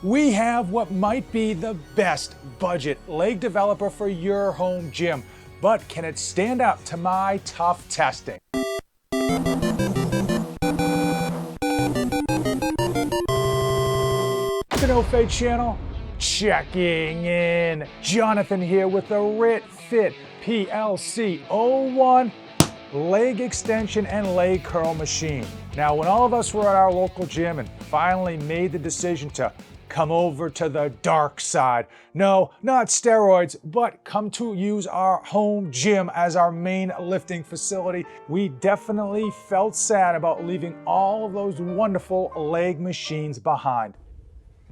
we have what might be the best budget leg developer for your home gym. But can it stand up to my tough testing? Fade channel, checking in. Jonathan here with the RitFit PLC01 leg extension and leg curl machine. Now, when all of us were at our local gym and finally made the decision to come over to the dark side, no, not steroids, but come to use our home gym as our main lifting facility, we definitely felt sad about leaving all of those wonderful leg machines behind.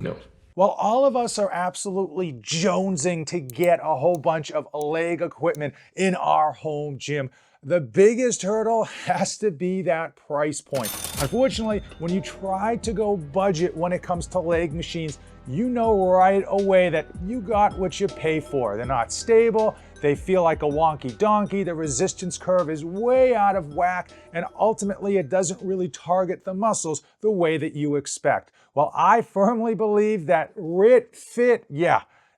No. Well, all of us are absolutely jonesing to get a whole bunch of leg equipment in our home gym. The biggest hurdle has to be that price point. Unfortunately, when you try to go budget when it comes to leg machines, you know right away that you got what you pay for. They're not stable, they feel like a wonky donkey, the resistance curve is way out of whack, and ultimately it doesn't really target the muscles the way that you expect. Well, I firmly believe that RitFit,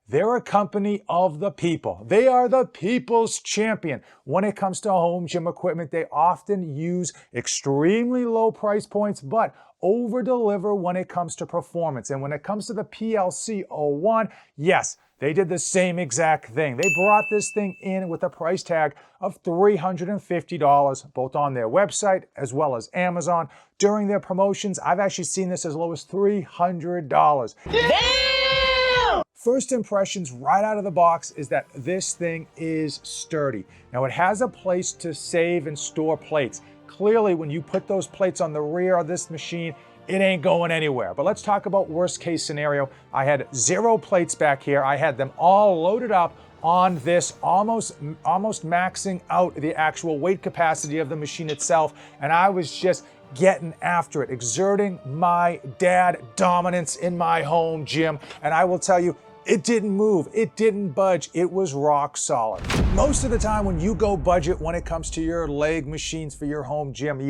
they're a company of the people. They are the people's champion. When it comes to home gym equipment, they often use extremely low price points, but over-deliver when it comes to performance. And when it comes to the PLC01, yes, they did the same exact thing. They brought this thing in with a price tag of $350, both on their website as well as Amazon. During their promotions, I've actually seen this as low as $300. Damn! First impressions right out of the box is that this thing is sturdy. Now, it has a place to save and store plates. Clearly, when you put those plates on the rear of this machine, it ain't going anywhere. But let's talk about worst case scenario. I had 0 plates back here. I had them all loaded up on this, almost maxing out the actual weight capacity of the machine itself. And I was just getting after it, exerting my dad dominance in my home gym. And I will tell you, it didn't move, it didn't budge, it was rock solid. Most of the time when you go budget when it comes to your leg machines for your home gym,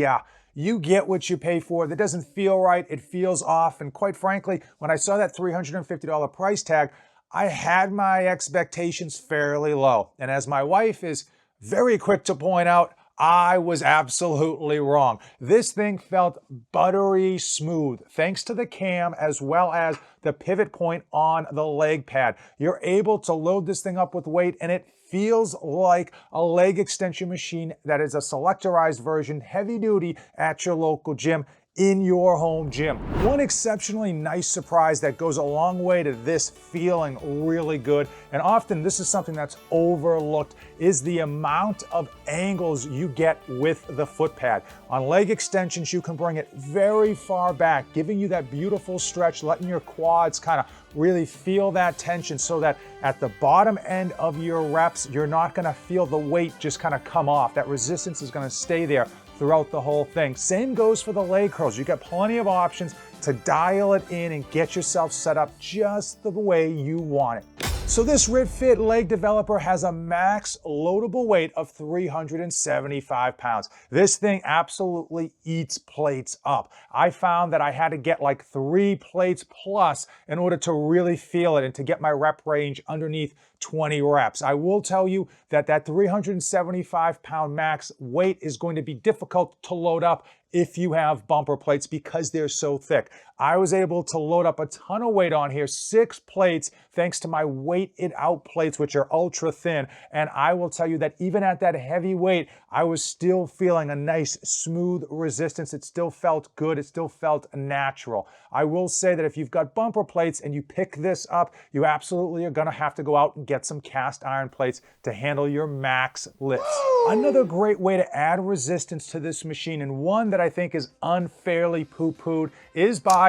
you get what you pay for. That doesn't feel right, it feels off. And quite frankly, when I saw that $350 price tag, I had my expectations fairly low. And as my wife is very quick to point out, I was absolutely wrong. This thing felt buttery smooth thanks to the cam as well as the pivot point on the leg pad. You're able to load this thing up with weight and it feels like a leg extension machine that is a selectorized version, heavy duty at your local gym in your home gym. One exceptionally nice surprise that goes a long way to this feeling really good, and often this is something that's overlooked, is the amount of angles you get with the foot pad. On leg extensions, you can bring it very far back, giving you that beautiful stretch, letting your quads kind of really feel that tension so that at the bottom end of your reps, you're not gonna feel the weight just kind of come off. That resistance is gonna stay there throughout the whole thing. Same goes for the leg curls. You got plenty of options to dial it in and get yourself set up just the way you want it. So this RitFit leg developer has a max loadable weight of 375 pounds. This thing absolutely eats plates up. I found that I had to get like 3 plates plus in order to really feel it and to get my rep range underneath 20 reps. I will tell you that that 375 pound max weight is going to be difficult to load up if you have bumper plates because they're so thick. I was able to load up a ton of weight on here, 6 plates, thanks to my weight it out plates, which are ultra thin. And I will tell you that even at that heavy weight, I was still feeling a nice smooth resistance. It still felt good. It still felt natural. I will say that if you've got bumper plates and you pick this up, you absolutely are gonna have to go out and get some cast iron plates to handle your max lifts. Another great way to add resistance to this machine, and one that I think is unfairly poo-pooed, is by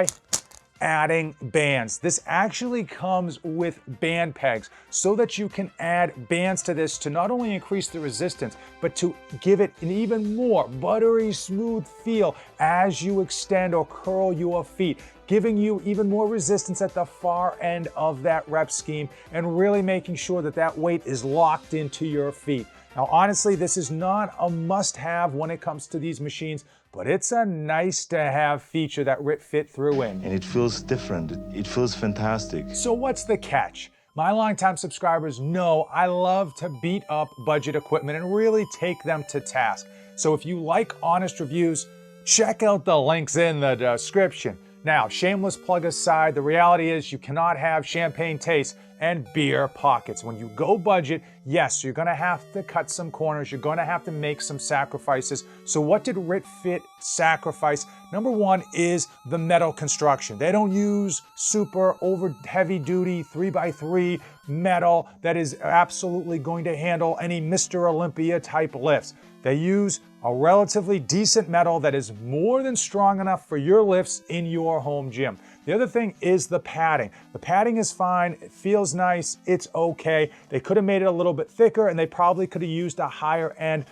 adding bands. This actually comes with band pegs so that you can add bands to this to not only increase the resistance, but to give it an even more buttery smooth feel as you extend or curl your feet, giving you even more resistance at the far end of that rep scheme and really making sure that that weight is locked into your feet. Now, honestly, this is not a must-have when it comes to these machines, but it's a nice to have feature that RitFit threw in. And it feels different. It feels fantastic. So what's the catch? My longtime subscribers know I love to beat up budget equipment and really take them to task. So if you like honest reviews, check out the links in the description. Now, shameless plug aside, the reality is you cannot have champagne taste and beer pockets. When you go budget, yes, you're gonna have to cut some corners, you're gonna have to make some sacrifices. So what did RitFit sacrifice? Number one is the metal construction. They don't use super over heavy duty 3x3 metal that is absolutely going to handle any Mr. Olympia type lifts. They use a relatively decent metal that is more than strong enough for your lifts in your home gym. The other thing is the padding. The padding is fine, it feels nice, it's okay. They could have made it a little bit thicker and they probably could have used a higher end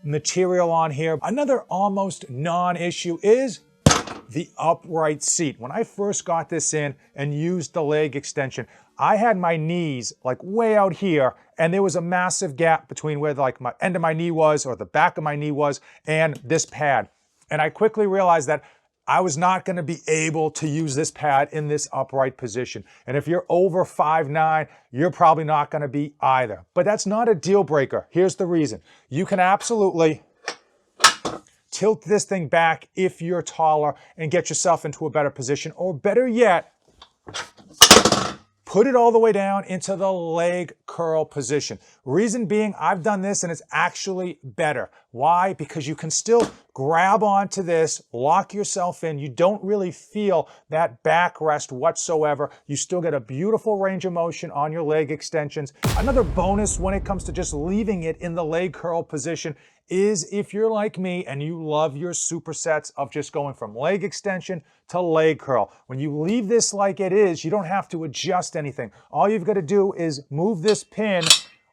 material on here. Another almost non-issue is the upright seat. When I first got this in and used the leg extension, I had my knees like way out here and there was a massive gap between where like my end of my knee was or the back of my knee was and this pad. And I quickly realized that I was not going to be able to use this pad in this upright position. And if you're over 5'9", you're probably not going to be either. But that's not a deal breaker. Here's the reason. You can absolutely tilt this thing back if you're taller and get yourself into a better position, or better yet, put it all the way down into the leg curl position. Reason being, I've done this and it's actually better. Why? Because you can still grab onto this, lock yourself in. You don't really feel that backrest whatsoever. You still get a beautiful range of motion on your leg extensions. Another bonus when it comes to just leaving it in the leg curl position is if you're like me and you love your supersets of just going from leg extension to leg curl. When you leave this like it is, you don't have to adjust anything. All you've got to do is move this pin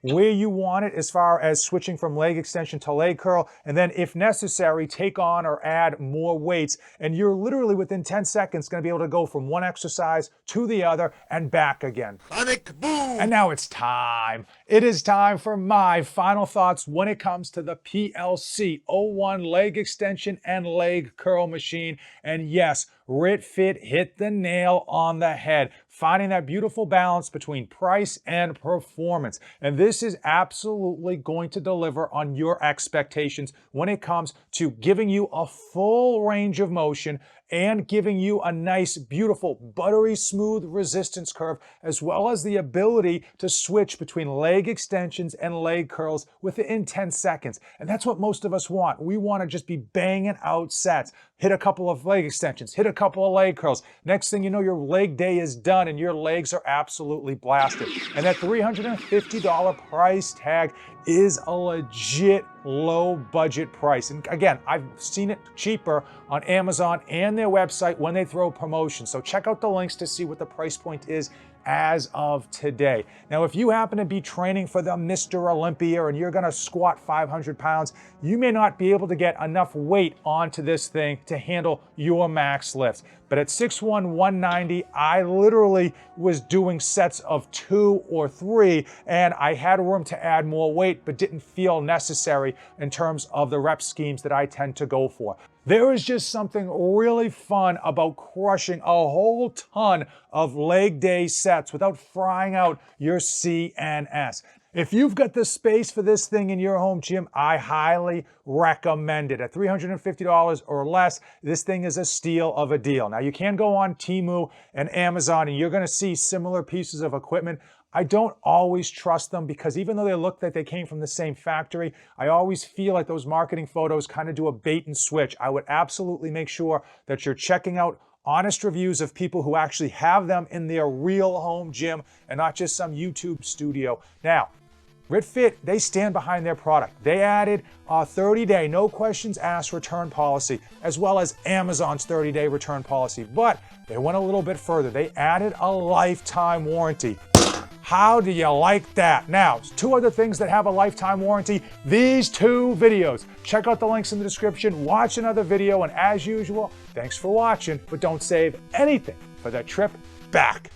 where you want it as far as switching from leg extension to leg curl, and then if necessary, take on or add more weights, and you're literally within 10 seconds gonna be able to go from one exercise to the other and back again. Sonic boom! And now it's time. It is time for my final thoughts when it comes to the PLC01 leg extension and leg curl machine. And yes, RitFit hit the nail on the head, finding that beautiful balance between price and performance. And this is absolutely going to deliver on your expectations when it comes to giving you a full range of motion and giving you a nice, beautiful, buttery smooth resistance curve, as well as the ability to switch between leg extensions and leg curls within 10 seconds. And that's what most of us want. We want to just be banging out sets. Hit a couple of leg extensions, hit a couple of leg curls. Next thing you know, your leg day is done and your legs are absolutely blasted. And that $350 price tag is a legit low budget price. And again, I've seen it cheaper on Amazon and their website when they throw promotions. So check out the links to see what the price point is as of today. Now, if you happen to be training for the Mr. Olympia and you're gonna squat 500 pounds, you may not be able to get enough weight onto this thing to handle your max lifts. But at 6'1", 190, I literally was doing sets of 2 or 3, and I had room to add more weight, but didn't feel necessary in terms of the rep schemes that I tend to go for. There is just something really fun about crushing a whole ton of leg day sets without frying out your CNS. If you've got the space for this thing in your home gym, I highly recommend it. At $350 or less, this thing is a steal of a deal. Now, you can go on Temu and Amazon and you're gonna see similar pieces of equipment. I don't always trust them because even though they look like they came from the same factory, I always feel like those marketing photos kind of do a bait and switch. I would absolutely make sure that you're checking out honest reviews of people who actually have them in their real home gym and not just some YouTube studio. Now, RitFit, they stand behind their product. They added a 30-day, no questions asked return policy, as well as Amazon's 30-day return policy. But they went a little bit further. They added a lifetime warranty. How do you like that? Now, 2 other things that have a lifetime warranty, these 2 videos. Check out the links in the description, watch another video, and as usual, thanks for watching, but don't save anything for that trip back.